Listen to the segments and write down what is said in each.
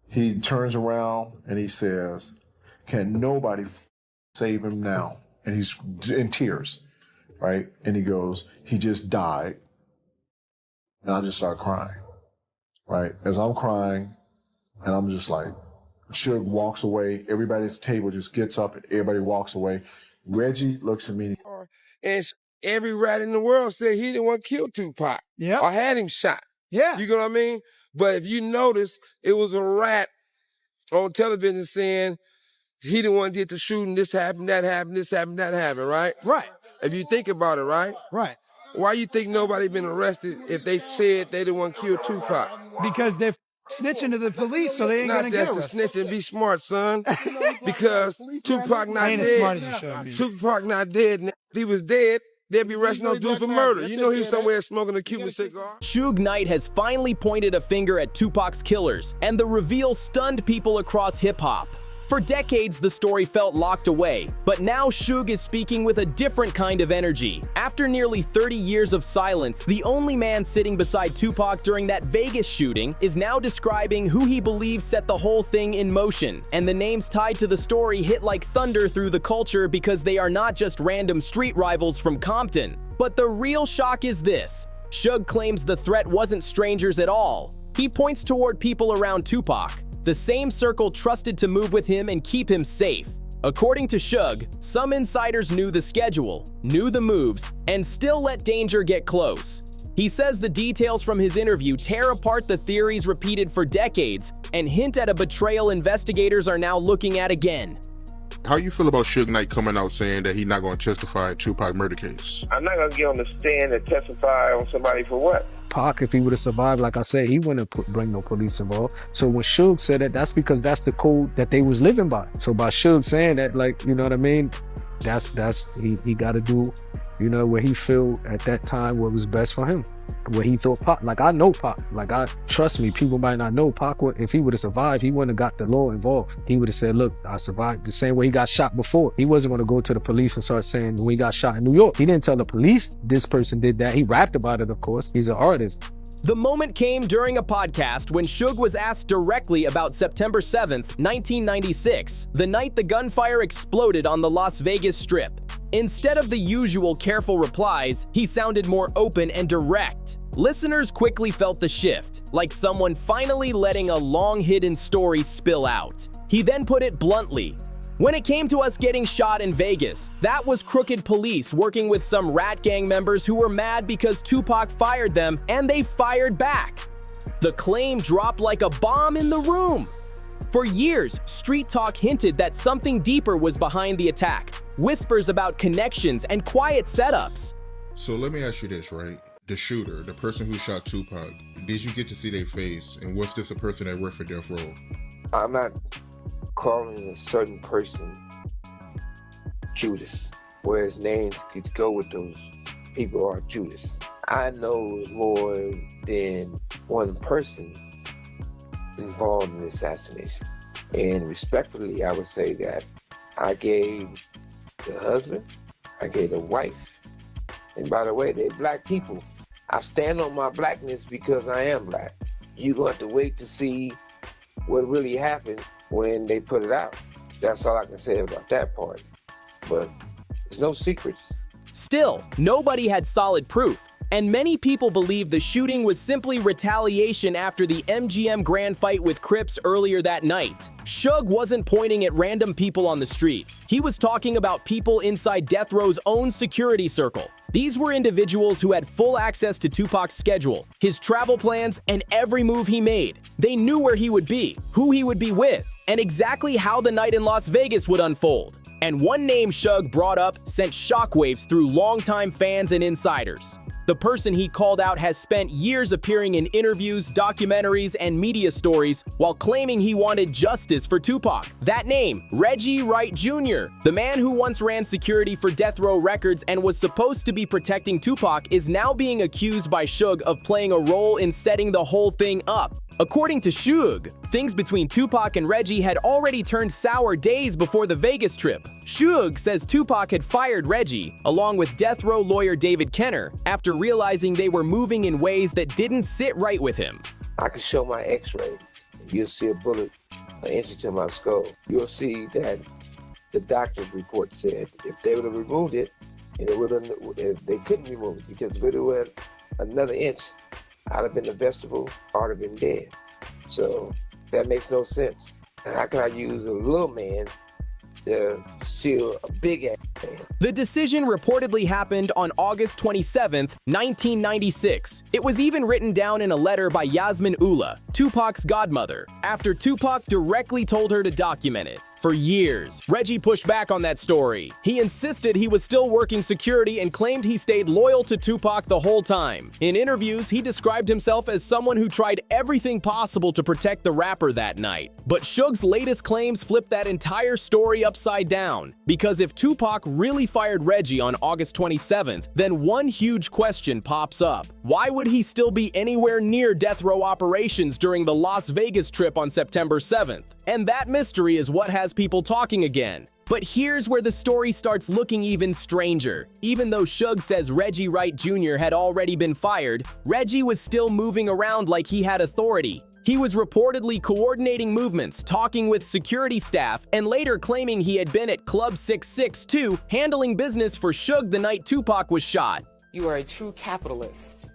He turns around and he says, can nobody save him now? And he's in tears, right? And he goes, he just died. And I just start crying, right? As I'm crying, and I'm just like, Suge walks away. Everybody at the table just gets up and everybody walks away. Reggie looks at me. And every rat in the world said he didn't want to kill Tupac. Yeah. Or had him shot. Yeah. You know what I mean? But if you notice, it was a rat on television saying he didn't want to get the shooting, this happened, that happened, this happened, that happened, right? Right. If you think about it, right? Right. Why you think nobody been arrested if they said they didn't want to kill Tupac? Because they're snitching to the police, so they ain't gonna get us. Not just snitching, be smart, son. Because Tupac not ain't dead. as smart as you should be. Tupac not dead. If he was dead, they'd be arresting those dudes for murder. You know he was somewhere smoking a Cuban cigar. Suge Knight has finally pointed a finger at Tupac's killers, and the reveal stunned people across hip-hop. For decades, the story felt locked away, but now Suge is speaking with a different kind of energy. After nearly 30 years of silence, the only man sitting beside Tupac during that Vegas shooting is now describing who he believes set the whole thing in motion. And the names tied to the story hit like thunder through the culture because they are not just random street rivals from Compton. But the real shock is this. Suge claims the threat wasn't strangers at all. He points toward people around Tupac, the same circle trusted to move with him and keep him safe. According to Suge, some insiders knew the schedule, knew the moves, and still let danger get close. He says the details from his interview tear apart the theories repeated for decades and hint at a betrayal investigators are now looking at again. How you feel about Suge Knight coming out saying that he's not going to testify at Tupac murder case? I'm not going to get on the stand and testify on somebody for what? Pac, if he would have survived, like I said, he wouldn't bring no police involved. So when Suge said that, that's because that's the code that they was living by. So by Suge saying that, like, you know what I mean? He got to do, you know, what he feel at that time what was best for him. What he thought Pac, like I know Pac, like trust me, people might not know Pac, if he would have survived, he wouldn't have got the law involved. He would have said, look, I survived the same way he got shot before. He wasn't going to go to the police and start saying when he got shot in New York. He didn't tell the police this person did that. He rapped about it, of course. He's an artist. The moment came during a podcast when Suge was asked directly about September 7th, 1996, the night the gunfire exploded on the Las Vegas Strip. Instead of the usual careful replies, he sounded more open and direct. Listeners quickly felt the shift, like someone finally letting a long-hidden story spill out. He then put it bluntly. When it came to us getting shot in Vegas, that was crooked police working with some rat gang members who were mad because Tupac fired them, and they fired back. The claim dropped like a bomb in the room. For years, street talk hinted that something deeper was behind the attack. Whispers about connections and quiet setups. So let me ask you this, right? The shooter, the person who shot Tupac, did you get to see their face? And was this a person that worked for Death Row? I'm not calling a certain person Judas, whereas names could go with those people are Judas. I know more than one person involved in the assassination. And respectfully, I would say that I gave the husband, I gave the wife, and by the way, they're black people. I stand on my blackness because I am black. You're going to have to wait to see what really happened when they put it out. That's all I can say about that part. But there's no secrets. Still, nobody had solid proof, and many people believe the shooting was simply retaliation after the MGM Grand fight with Crips earlier that night. Suge wasn't pointing at random people on the street. He was talking about people inside Death Row's own security circle. These were individuals who had full access to Tupac's schedule, his travel plans, and every move he made. They knew where he would be, who he would be with, and exactly how the night in Las Vegas would unfold. And one name Suge brought up sent shockwaves through longtime fans and insiders. The person he called out has spent years appearing in interviews, documentaries, and media stories while claiming he wanted justice for Tupac. That name, Reggie Wright Jr., the man who once ran security for Death Row Records and was supposed to be protecting Tupac, is now being accused by Suge of playing a role in setting the whole thing up. According to Suge, things between Tupac and Reggie had already turned sour days before the Vegas trip. Suge says Tupac had fired Reggie, along with Death Row lawyer David Kenner, after realizing they were moving in ways that didn't sit right with him. I can show my x-rays. You'll see a bullet an inch into my skull. You'll see that the doctor's report said if they would have removed it, and if they couldn't remove it, because if it went another inch, I'd have been the vegetable, I'd have been dead. So that makes no sense. And how can I use a little man to shield a big ass man? The decision reportedly happened on August 27th, 1996. It was even written down in a letter by Yasmin Ullah, Tupac's godmother, after Tupac directly told her to document it. For years, Reggie pushed back on that story. He insisted he was still working security and claimed he stayed loyal to Tupac the whole time. In interviews, he described himself as someone who tried everything possible to protect the rapper that night. But Suge's latest claims flipped that entire story upside down. Because if Tupac really fired Reggie on August 27th, then one huge question pops up. Why would he still be anywhere near death row operations during the Las Vegas trip on September 7th? And that mystery is what has people talking again. But here's where the story starts looking even stranger. Even though Suge says Reggie Wright Jr. had already been fired, Reggie was still moving around like he had authority. He was reportedly coordinating movements, talking with security staff, and later claiming he had been at Club 662 handling business for Suge the night Tupac was shot. You are a true capitalist.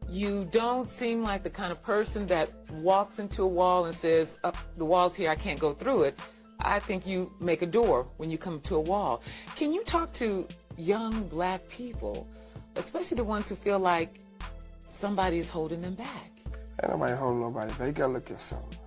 You don't seem like the kind of person that walks into a wall and says, the wall's here, I can't go through it. I think you make a door when you come to a wall. Can you talk to young black people, especially the ones who feel like somebody is holding them back? Ain't nobody holding nobody back. You gotta look at something.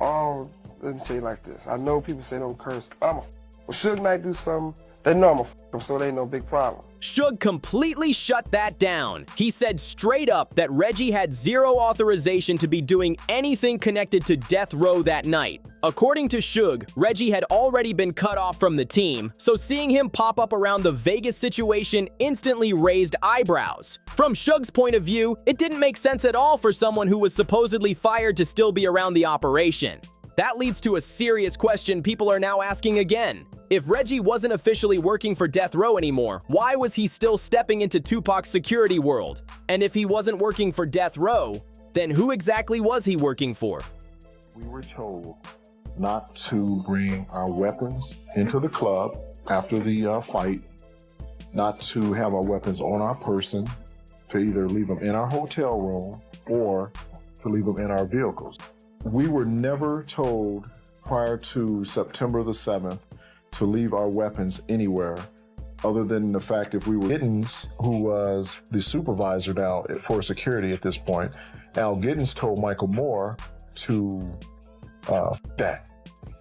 Let me say it like this. I know people say don't curse. Well, Suge Knight do something, they know I'm a him, so it ain't no big problem. Suge completely shut that down. He said straight up that Reggie had zero authorization to be doing anything connected to death row that night. According to Suge, Reggie had already been cut off from the team, so seeing him pop up around the Vegas situation instantly raised eyebrows. From Suge's point of view, it didn't make sense at all for someone who was supposedly fired to still be around the operation. That leads to a serious question people are now asking again. If Reggie wasn't officially working for death row anymore, why was he still stepping into Tupac's security world? And if he wasn't working for death row, then who exactly was he working for? We were told not to bring our weapons into the club after the fight, not to have our weapons on our person, to either leave them in our hotel room or to leave them in our vehicles. We were never told prior to September the 7th to leave our weapons anywhere, other than the fact if we were Giddens, who was the supervisor now for security at this point. Al Giddens told Michael Moore to, that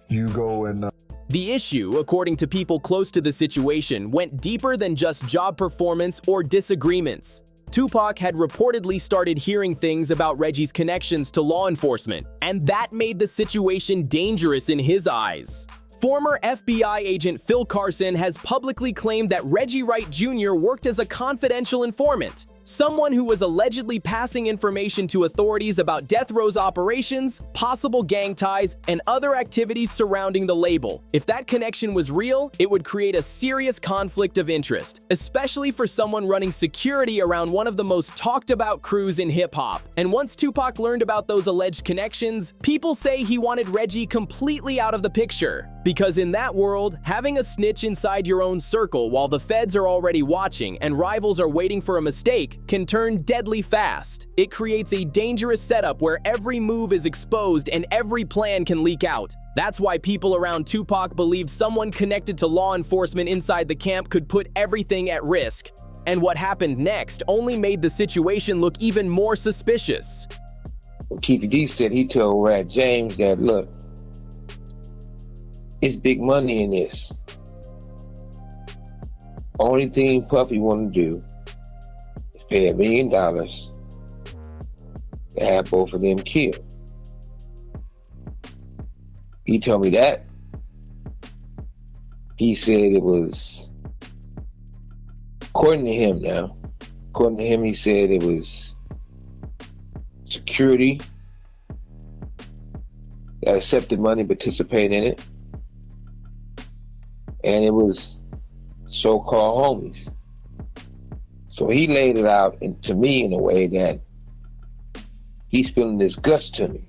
you go and... The issue, according to people close to the situation, went deeper than just job performance or disagreements. Tupac had reportedly started hearing things about Reggie's connections to law enforcement, and that made the situation dangerous in his eyes. Former FBI agent Phil Carson has publicly claimed that Reggie Wright Jr. worked as a confidential informant, someone who was allegedly passing information to authorities about death row's operations, possible gang ties, and other activities surrounding the label. If that connection was real, it would create a serious conflict of interest, especially for someone running security around one of the most talked about crews in hip-hop. And once Tupac learned about those alleged connections, people say he wanted Reggie completely out of the picture. Because in that world, having a snitch inside your own circle while the feds are already watching and rivals are waiting for a mistake can turn deadly fast. It creates a dangerous setup where every move is exposed and every plan can leak out. That's why people around Tupac believed someone connected to law enforcement inside the camp could put everything at risk. And what happened next only made the situation look even more suspicious. Keefy D said he told Rat James that, look, it's big money in this. Only thing Puffy want to do is pay $1 million to have both of them killed. He told me that. He said it was, according to him now, he said it was security that accepted money, participated in it. And it was so-called homies. So he laid it out to me in a way that he's spilling this guts to me,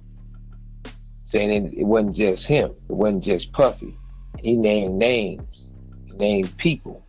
saying it wasn't just him, it wasn't just Puffy. He named names, he named people.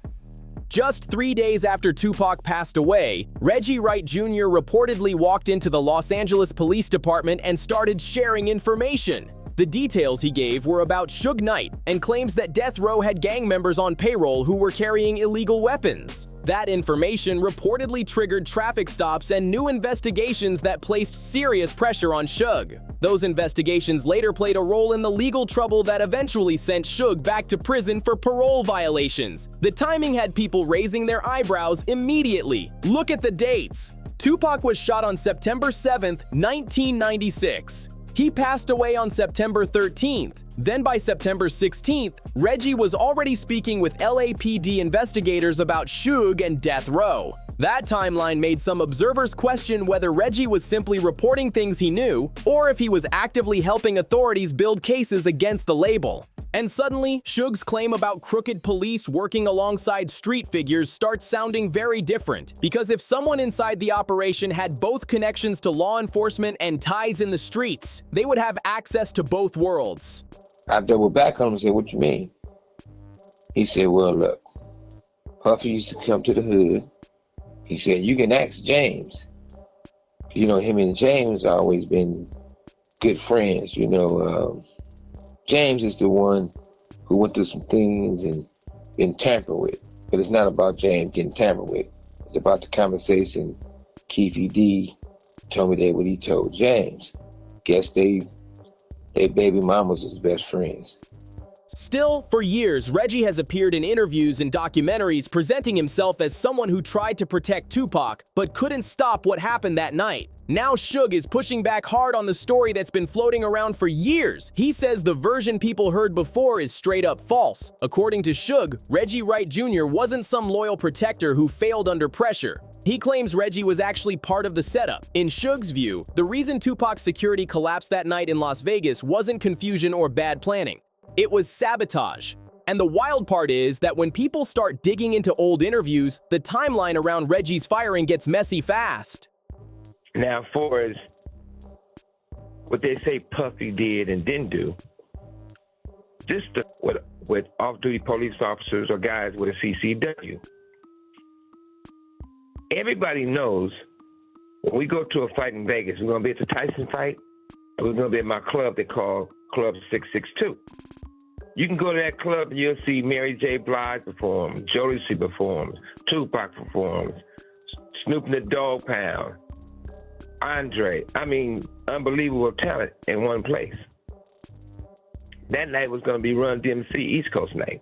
Just 3 days after Tupac passed away, Reggie Wright Jr. reportedly walked into the Los Angeles Police Department and started sharing information. The details he gave were about Suge Knight and claims that Death Row had gang members on payroll who were carrying illegal weapons. That information reportedly triggered traffic stops and new investigations that placed serious pressure on Suge. Those investigations later played a role in the legal trouble that eventually sent Suge back to prison for parole violations. The timing had people raising their eyebrows immediately. Look at the dates. Tupac was shot on September 7th, 1996. He passed away on September 13th. Then by September 16th, Reggie was already speaking with LAPD investigators about Suge and Death Row. That timeline made some observers question whether Reggie was simply reporting things he knew, or if he was actively helping authorities build cases against the label. And suddenly, Suge's claim about crooked police working alongside street figures starts sounding very different, because if someone inside the operation had both connections to law enforcement and ties in the streets, they would have access to both worlds. I doubled back on him and said, "What you mean?" He said, "Well, look, Puffy used to come to the hood." He said, "You can ask James. You know, him and James always been good friends, you know. James is the one who went through some things and been tampered with. But it's not about James getting tampered with. It's about the conversation Keefy D told me what he told James. Guess they baby mamas was best friends." Still, for years, Reggie has appeared in interviews and documentaries presenting himself as someone who tried to protect Tupac, but couldn't stop what happened that night. Now Suge is pushing back hard on the story that's been floating around for years. He says the version people heard before is straight up false. According to Suge, Reggie Wright Jr. wasn't some loyal protector who failed under pressure. He claims Reggie was actually part of the setup. In Suge's view, the reason Tupac's security collapsed that night in Las Vegas wasn't confusion or bad planning. It was sabotage. And the wild part is that when people start digging into old interviews, the timeline around Reggie's firing gets messy fast. Now, as far as what they say Puffy did and didn't do, just with off-duty police officers or guys with a CCW, everybody knows when we go to a fight in Vegas, we're going to be at the Tyson fight, or we're going to be at my club they call Club 662. You can go to that club and you'll see Mary J. Blige perform, Jodeci performs, Tupac performs, Snoop and the Dogg Pound, Andre. I mean, unbelievable talent in one place. That night was going to be Run DMC East Coast night.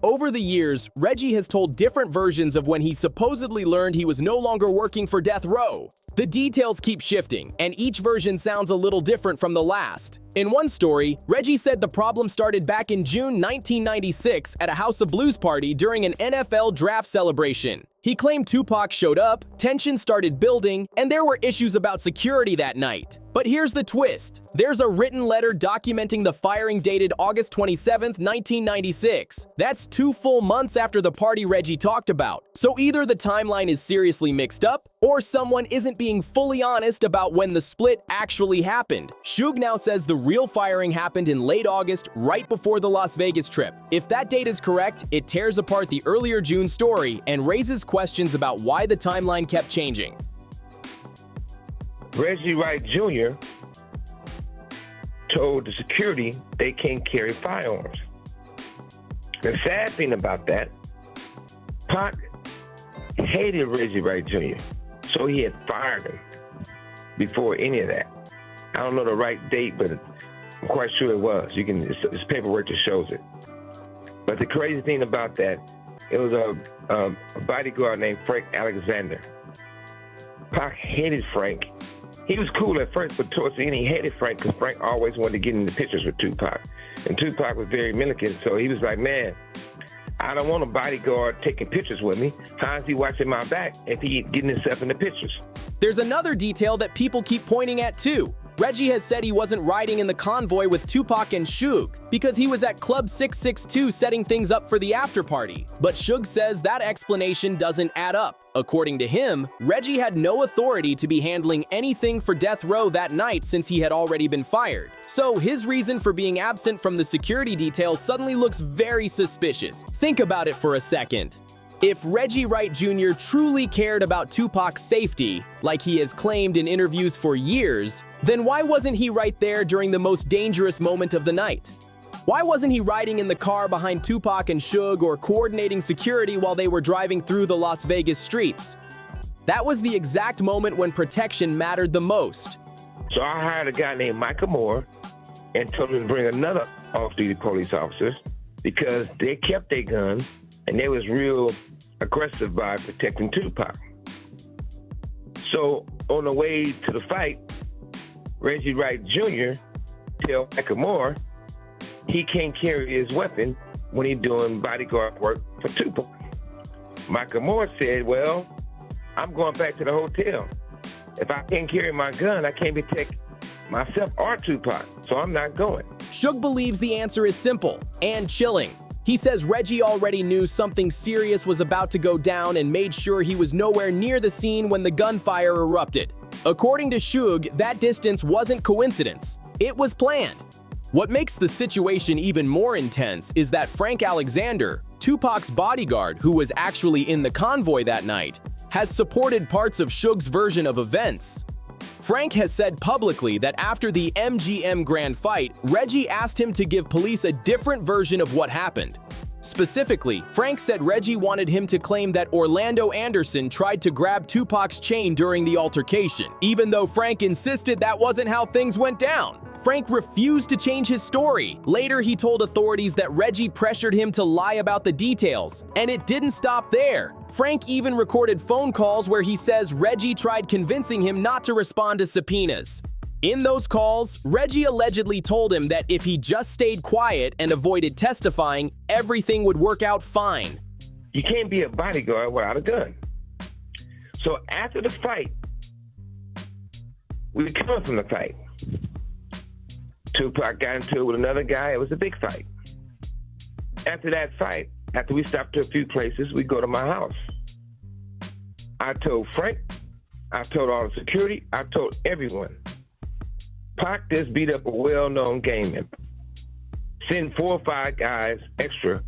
Over the years, Reggie has told different versions of when he supposedly learned he was no longer working for Death Row. The details keep shifting, and each version sounds a little different from the last. In one story, Reggie said the problem started back in June 1996 at a House of Blues party during an NFL draft celebration. He claimed Tupac showed up, tension started building, and there were issues about security that night. But here's the twist. There's a written letter documenting the firing dated August 27, 1996. That's 2 full months after the party Reggie talked about. So either the timeline is seriously mixed up, or someone isn't being fully honest about when the split actually happened. Suge now says the real firing happened in late August, right before the Las Vegas trip. If that date is correct, it tears apart the earlier June story and raises questions about why the timeline kept changing. Reggie Wright Jr. told the security they can't carry firearms. The sad thing about that, Pac hated Reggie Wright Jr., so he had fired him before any of that. I don't know the right date, but I'm quite sure it was. It's paperwork that shows it. But the crazy thing about that, it was a bodyguard named Frank Alexander. Pac hated Frank. He was cool at first, but towards the end, he hated Frank because Frank always wanted to get in the pictures with Tupac. And Tupac was very militant, so he was like, man, I don't want a bodyguard taking pictures with me. How's he watching my back if he getting himself in the pictures? There's another detail that people keep pointing at too. Reggie has said he wasn't riding in the convoy with Tupac and Suge because he was at Club 662 setting things up for the after party. But Suge says that explanation doesn't add up. According to him, Reggie had no authority to be handling anything for death row that night since he had already been fired. So his reason for being absent from the security details suddenly looks very suspicious. Think about it for a second. If Reggie Wright Jr. truly cared about Tupac's safety, like he has claimed in interviews for years, then why wasn't he right there during the most dangerous moment of the night? Why wasn't he riding in the car behind Tupac and Suge or coordinating security while they were driving through the Las Vegas streets? That was the exact moment when protection mattered the most. So I hired a guy named Michael Moore and told him to bring another off-duty police officer because they kept their guns and they was real aggressive by protecting Tupac. So on the way to the fight, Reggie Wright Jr. tell Michael Moore he can't carry his weapon when he's doing bodyguard work for Tupac. Michael Moore said, well, I'm going back to the hotel. If I can't carry my gun, I can't protect myself or Tupac, so I'm not going. Suge believes the answer is simple and chilling. He says Reggie already knew something serious was about to go down and made sure he was nowhere near the scene when the gunfire erupted. According to Suge, that distance wasn't coincidence. It was planned. What makes the situation even more intense is that Frank Alexander, Tupac's bodyguard who was actually in the convoy that night, has supported parts of Suge's version of events. Frank has said publicly that after the MGM Grand fight, Reggie asked him to give police a different version of what happened. Specifically, Frank said Reggie wanted him to claim that Orlando Anderson tried to grab Tupac's chain during the altercation, even though Frank insisted that wasn't how things went down. Frank refused to change his story. Later, he told authorities that Reggie pressured him to lie about the details, and it didn't stop there. Frank even recorded phone calls where he says Reggie tried convincing him not to respond to subpoenas. In those calls, Reggie allegedly told him that if he just stayed quiet and avoided testifying, everything would work out fine. You can't be a bodyguard without a gun. So after the fight, we come from the fight. Tupac got into it with another guy. It was a big fight. After that fight, after we stopped to a few places, we go to my house. I told Frank, I told all the security, I told everyone. Pac just beat up a well-known gang member. Send 4 or 5 guys extra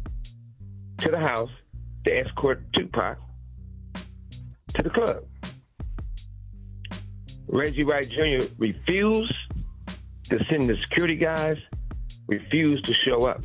to the house to escort Tupac to the club. Reggie Wright Jr. refused to send the security guys, refused to show up.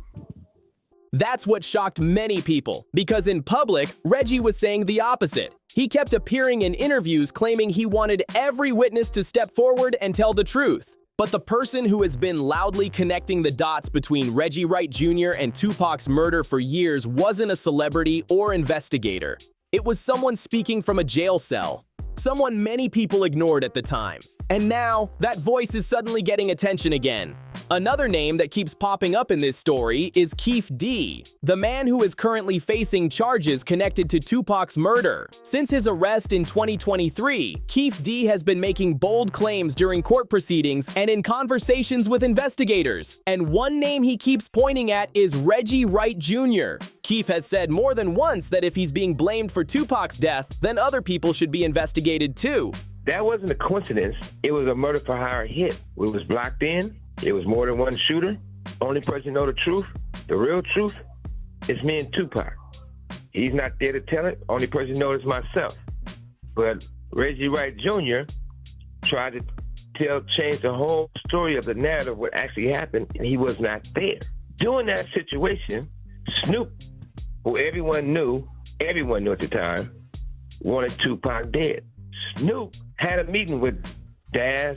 That's what shocked many people, because in public, Reggie was saying the opposite. He kept appearing in interviews claiming he wanted every witness to step forward and tell the truth. But the person who has been loudly connecting the dots between Reggie Wright Jr. and Tupac's murder for years wasn't a celebrity or investigator. It was someone speaking from a jail cell, someone many people ignored at the time. And now, that voice is suddenly getting attention again. Another name that keeps popping up in this story is Keefe D, the man who is currently facing charges connected to Tupac's murder. Since his arrest in 2023, Keefe D has been making bold claims during court proceedings and in conversations with investigators. And one name he keeps pointing at is Reggie Wright Jr. Keefe has said more than once that if he's being blamed for Tupac's death, then other people should be investigated too. That wasn't a coincidence. It was a murder for hire hit. We was blocked in. It was more than one shooter. Only person know the truth, the real truth, is me and Tupac. He's not there to tell it. Only person knows is myself. But Reggie Wright Jr. tried to change the whole story of the narrative of what actually happened, and he was not there. During that situation, Snoop, who everyone knew at the time, wanted Tupac dead. Snoop had a meeting with Daz,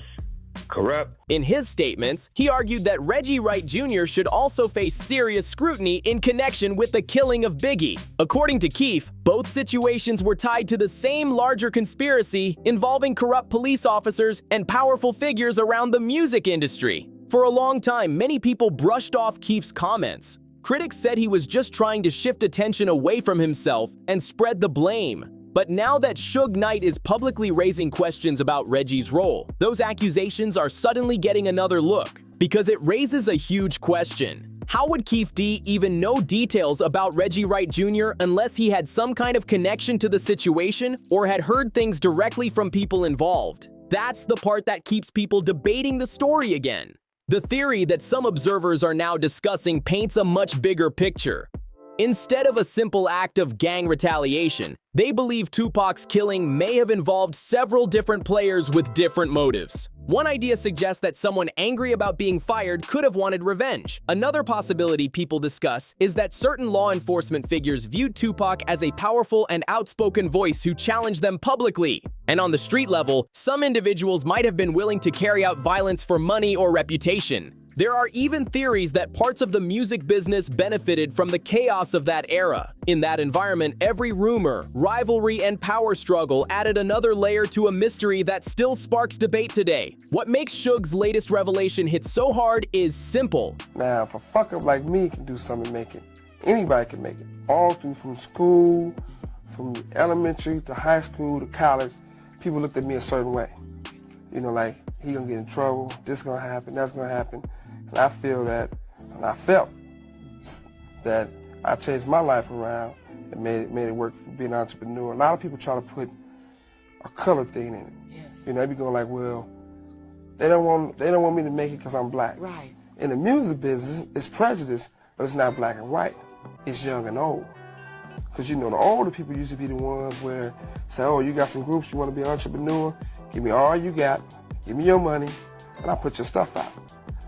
Corrupt. In his statements, he argued that Reggie Wright Jr. should also face serious scrutiny in connection with the killing of Biggie. According to Keefe, both situations were tied to the same larger conspiracy involving corrupt police officers and powerful figures around the music industry. For a long time, many people brushed off Keefe's comments. Critics said he was just trying to shift attention away from himself and spread the blame. But now that Suge Knight is publicly raising questions about Reggie's role, those accusations are suddenly getting another look, because it raises a huge question. How would Keefe D even know details about Reggie Wright Jr. unless he had some kind of connection to the situation or had heard things directly from people involved? That's the part that keeps people debating the story again. The theory that some observers are now discussing paints a much bigger picture. Instead of a simple act of gang retaliation, they believe Tupac's killing may have involved several different players with different motives. One idea suggests that someone angry about being fired could have wanted revenge. Another possibility people discuss is that certain law enforcement figures viewed Tupac as a powerful and outspoken voice who challenged them publicly. And on the street level, some individuals might have been willing to carry out violence for money or reputation. There are even theories that parts of the music business benefited from the chaos of that era. In that environment, every rumor, rivalry, and power struggle added another layer to a mystery that still sparks debate today. What makes Suge's latest revelation hit so hard is simple. Now, if a fuck up like me can do something and make it, anybody can make it. All through from school, from elementary to high school to college, people looked at me a certain way. You know, like, he gonna get in trouble, this gonna happen, that's gonna happen. And I feel that, and I felt that I changed my life around and made it work for being an entrepreneur. A lot of people try to put a color thing in it. Yes. You know, they be going like, well, they don't want me to make it because I'm black. Right. In the music business, it's prejudice, but it's not black and white. It's young and old. Because you know, the older people used to be the ones where say, oh, you got some groups, you want to be an entrepreneur? Give me all you got, give me your money, and I'll put your stuff out.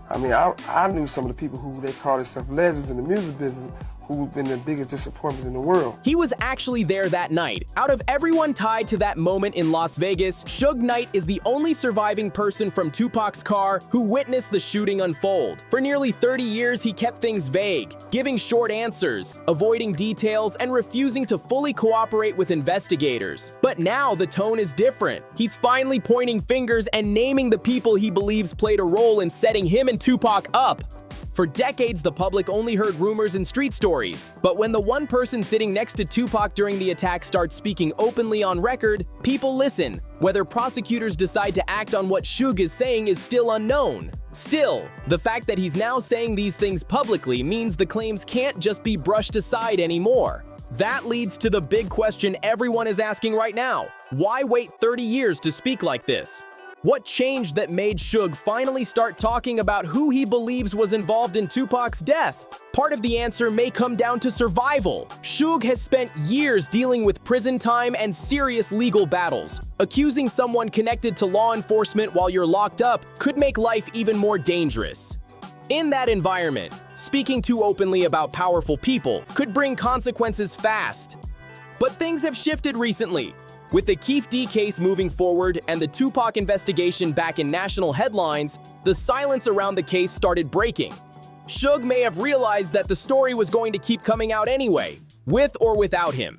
I mean, I knew some of the people who they call themselves legends in the music business who've been the biggest disappointments in the world. He was actually there that night. Out of everyone tied to that moment in Las Vegas, Suge Knight is the only surviving person from Tupac's car who witnessed the shooting unfold. For nearly 30 years, he kept things vague, giving short answers, avoiding details, and refusing to fully cooperate with investigators. But now the tone is different. He's finally pointing fingers and naming the people he believes played a role in setting him and Tupac up. For decades, the public only heard rumors and street stories, but when the one person sitting next to Tupac during the attack starts speaking openly on record, people listen. Whether prosecutors decide to act on what Suge is saying is still unknown. Still, the fact that he's now saying these things publicly means the claims can't just be brushed aside anymore. That leads to the big question everyone is asking right now. Why wait 30 years to speak like this? What changed that made Suge finally start talking about who he believes was involved in Tupac's death? Part of the answer may come down to survival. Suge has spent years dealing with prison time and serious legal battles. Accusing someone connected to law enforcement while you're locked up could make life even more dangerous. In that environment, speaking too openly about powerful people could bring consequences fast. But things have shifted recently. With the Keefe D case moving forward and the Tupac investigation back in national headlines, the silence around the case started breaking. Suge may have realized that the story was going to keep coming out anyway, with or without him.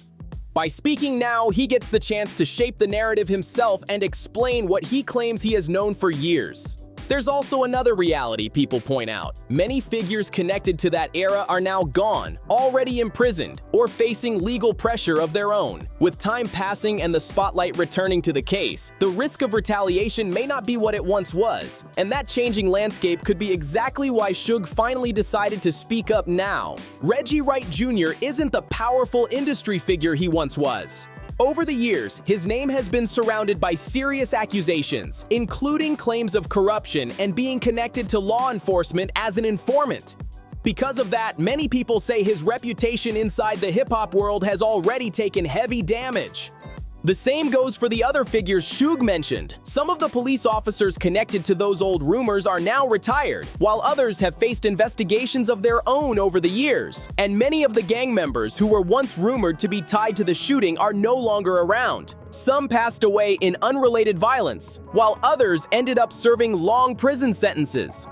By speaking now, he gets the chance to shape the narrative himself and explain what he claims he has known for years. There's also another reality people point out. Many figures connected to that era are now gone, already imprisoned, or facing legal pressure of their own. With time passing and the spotlight returning to the case, the risk of retaliation may not be what it once was, and that changing landscape could be exactly why Suge finally decided to speak up now. Reggie Wright Jr. isn't the powerful industry figure he once was. Over the years, his name has been surrounded by serious accusations, including claims of corruption and being connected to law enforcement as an informant. Because of that, many people say his reputation inside the hip-hop world has already taken heavy damage. The same goes for the other figures Suge mentioned. Some of the police officers connected to those old rumors are now retired, while others have faced investigations of their own over the years. And many of the gang members who were once rumored to be tied to the shooting are no longer around. Some passed away in unrelated violence, while others ended up serving long prison sentences.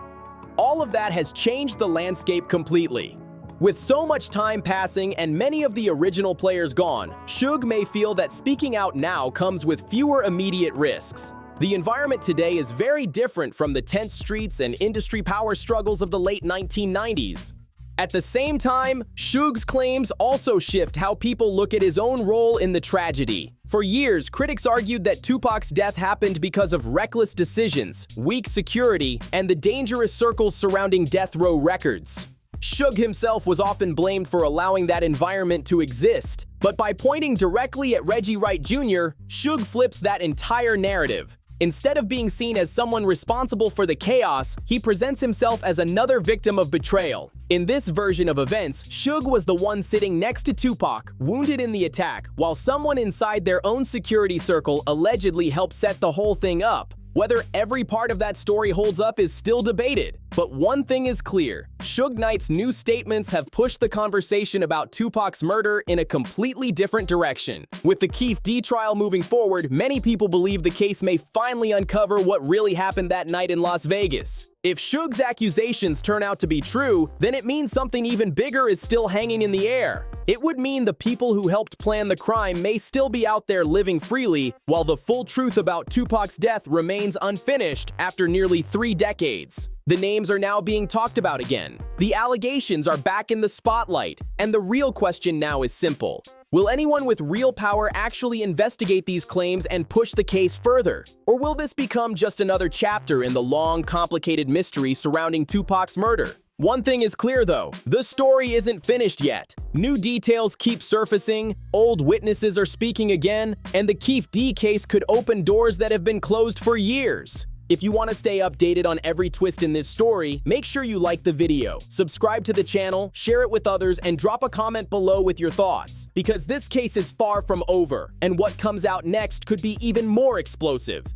All of that has changed the landscape completely. With so much time passing and many of the original players gone, Suge may feel that speaking out now comes with fewer immediate risks. The environment today is very different from the tense streets and industry power struggles of the late 1990s. At the same time, Suge's claims also shift how people look at his own role in the tragedy. For years, critics argued that Tupac's death happened because of reckless decisions, weak security, and the dangerous circles surrounding death row records. Suge himself was often blamed for allowing that environment to exist, but by pointing directly at Reggie Wright Jr., Suge flips that entire narrative. Instead of being seen as someone responsible for the chaos, he presents himself as another victim of betrayal. In this version of events, Suge was the one sitting next to Tupac, wounded in the attack, while someone inside their own security circle allegedly helped set the whole thing up. Whether every part of that story holds up is still debated, but one thing is clear. Suge Knight's new statements have pushed the conversation about Tupac's murder in a completely different direction. With the Keefe D trial moving forward, many people believe the case may finally uncover what really happened that night in Las Vegas. If Suge's accusations turn out to be true, then it means something even bigger is still hanging in the air. It would mean the people who helped plan the crime may still be out there living freely, while the full truth about Tupac's death remains unfinished after nearly 3 decades. The names are now being talked about again. The allegations are back in the spotlight, and the real question now is simple. Will anyone with real power actually investigate these claims and push the case further? Or will this become just another chapter in the long, complicated mystery surrounding Tupac's murder? One thing is clear though, the story isn't finished yet. New details keep surfacing, old witnesses are speaking again, and the Keefe D case could open doors that have been closed for years. If you want to stay updated on every twist in this story, make sure you like the video, subscribe to the channel, share it with others, and drop a comment below with your thoughts. Because this case is far from over, and what comes out next could be even more explosive.